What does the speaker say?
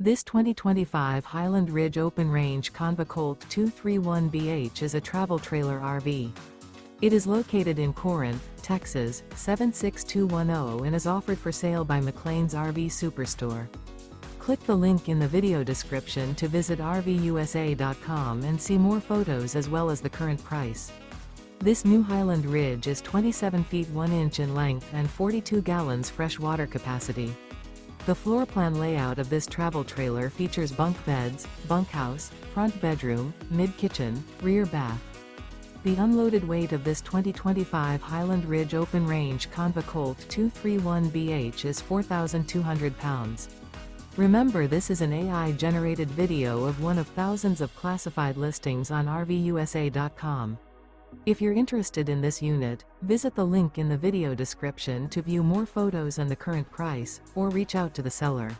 This 2025 Highland Ridge Open Range CONV COLT 231BH is a travel trailer RV. It is located in Corinth, Texas, 76210 and is offered for sale by McClain's RV Superstore. Click the link in the video description to visit RVUSA.com and see more photos as well as the current price. This new Highland Ridge is 27 feet 1 inch in length and 42 gallons fresh water capacity. The floor plan layout of this travel trailer features bunk beds, bunkhouse, front bedroom, mid-kitchen, rear bath. The unloaded weight of this 2025 Highland Ridge Open Range CONV COLT 231BH is 4,200 pounds. Remember, this is an AI-generated video of one of thousands of classified listings on RVUSA.com. If you're interested in this unit, visit the link in the video description to view more photos and the current price, or reach out to the seller.